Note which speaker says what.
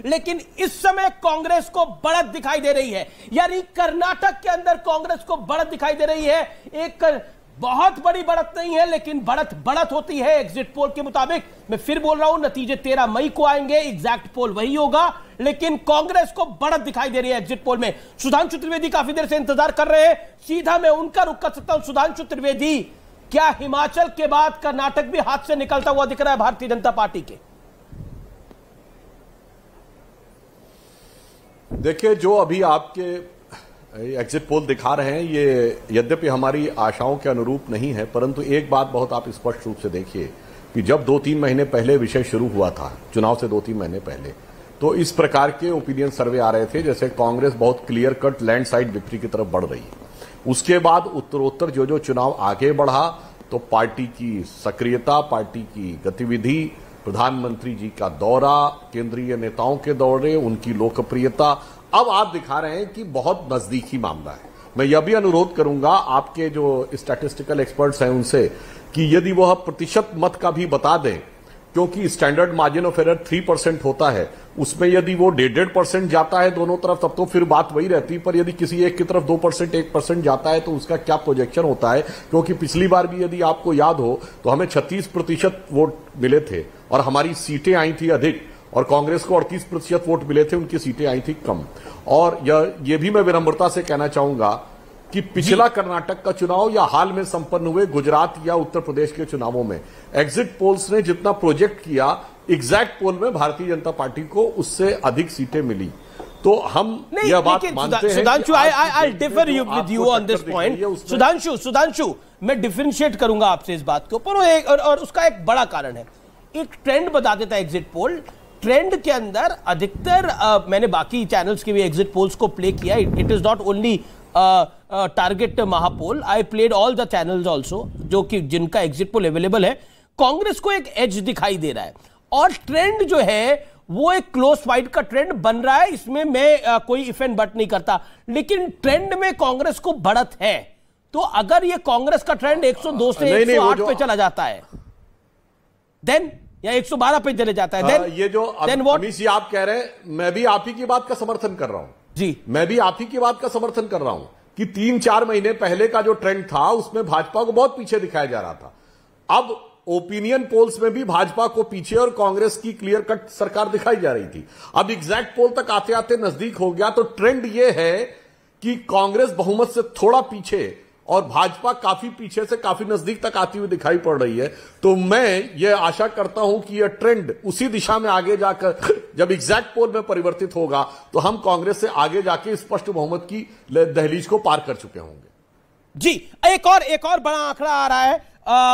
Speaker 1: लेकिन इस समय कांग्रेस को बढ़त दिखाई दे रही है, यानी कर्नाटक के अंदर कांग्रेस को बढ़त दिखाई दे रही है। एक बहुत बड़ी बढ़त नहीं है, लेकिन बढ़त होती है एग्जिट पोल के मुताबिक। मैं फिर बोल रहा हूं, नतीजे 13 मई को आएंगे, एग्जैक्ट पोल वही होगा, लेकिन कांग्रेस को बढ़त दिखाई दे रही है एग्जिट पोल में। सुधांशु त्रिवेदी काफी देर से इंतजार कर रहे हैं, सीधा मैं उनका रुख कर सकता हूं। सुधांशु त्रिवेदी, क्या हिमाचल के बाद कर्नाटक भी हाथ से निकलता हुआ दिख रहा है भारतीय जनता पार्टी के?
Speaker 2: देखिए, जो अभी आपके एग्जिट पोल दिखा रहे हैं, ये यद्यपि हमारी आशाओं के अनुरूप नहीं है, परंतु एक बात बहुत आप स्पष्ट रूप से देखिए कि जब 2-3 महीने पहले विषय शुरू हुआ था, चुनाव से 2-3 महीने पहले, तो इस प्रकार के ओपिनियन सर्वे आ रहे थे जैसे कांग्रेस बहुत क्लियर कट लैंडस्लाइड विक्ट्री की तरफ बढ़ रही है। उसके बाद उत्तरोत्तर जो चुनाव आगे बढ़ा, तो पार्टी की सक्रियता, पार्टी की गतिविधि, प्रधानमंत्री जी का दौरा, केंद्रीय नेताओं के दौरे, उनकी लोकप्रियता, अब आप दिखा रहे हैं कि बहुत नजदीकी मामला है। मैं यह भी अनुरोध करूंगा आपके जो स्टैटिस्टिकल एक्सपर्ट्स हैं उनसे कि यदि वह प्रतिशत मत का भी बता दें, क्योंकि स्टैंडर्ड मार्जिन ऑफ एरर 3% होता है, उसमें यदि वो 1.5% जाता है दोनों तरफ, तब तो फिर बात वही रहती है। पर यदि किसी एक की तरफ 2%, 1% जाता है, तो उसका क्या प्रोजेक्शन होता है? क्योंकि पिछली बार भी यदि आपको याद हो तो हमें 36% वोट मिले थे और हमारी सीटें आई थी अधिक, और कांग्रेस को 38% वोट मिले थे, उनकी सीटें आई थी कम। और ये भी मैं विनम्रता से कहना चाहूंगा कि पिछला कर्नाटक का चुनाव या हाल में संपन्न हुए गुजरात या उत्तर प्रदेश के चुनावों में एग्जिट पोल्स ने जितना प्रोजेक्ट किया, एग्जैक्ट पोल में भारतीय जनता पार्टी को उससे अधिक सीटें मिली। तो हम यह बात मानते हैं।
Speaker 1: सुधांशु, आई differ with you on this point. Sudhanshu, मैं डिफरेंशिएट करूंगा आपसे इस बात के ऊपर, और उसका एक बड़ा कारण है। एक ट्रेंड बता देता है एग्जिट पोल। ट्रेंड के अंदर अधिकतर मैंने बाकी चैनल्स के भी एग्जिट पोल्स को प्ले किया। It is not only target महापोल, I played all the channels also जो कि जिनका एग्जिट पोल अवेलेबल है। कांग्रेस को एक एज दिखाई दे रहा है, और ट्रेंड जो है वो एक क्लोज फाइट का ट्रेंड बन रहा है। इसमें मैं कोई इफ एंड बट नहीं करता, लेकिन ट्रेंड में कांग्रेस को बढ़त है। तो अगर ये कांग्रेस का ट्रेंड 102 से 108 पे चला जाता है, देन या 112 पे चले जाता है, देन
Speaker 2: ये जो अमीश जी आप कह रहे हैं, मैं भी आप ही की बात का समर्थन कर रहा हूं
Speaker 1: जी।
Speaker 2: मैं भी आप ही की बात का समर्थन कर रहा हूं कि 3-4 महीने पहले का जो ट्रेंड था उसमें भाजपा को बहुत पीछे दिखाया जा रहा था। अब ओपिनियन पोल्स में भी भाजपा को पीछे और कांग्रेस की क्लियर कट सरकार दिखाई जा रही थी। अब एग्जैक्ट पोल तक आते आते नजदीक हो गया, तो ट्रेंड यह है कि कांग्रेस बहुमत से थोड़ा पीछे और भाजपा काफी पीछे से काफी नजदीक तक आती हुई दिखाई पड़ रही है। तो मैं ये आशा करता हूं कि यह ट्रेंड उसी दिशा में आगे जाकर जब एग्जैक्ट पोल में परिवर्तित होगा, तो हम कांग्रेस से आगे जाके स्पष्ट बहुमत की दहलीज को पार कर चुके होंगे।
Speaker 1: जी, एक और बड़ा आंकड़ा आ रहा है।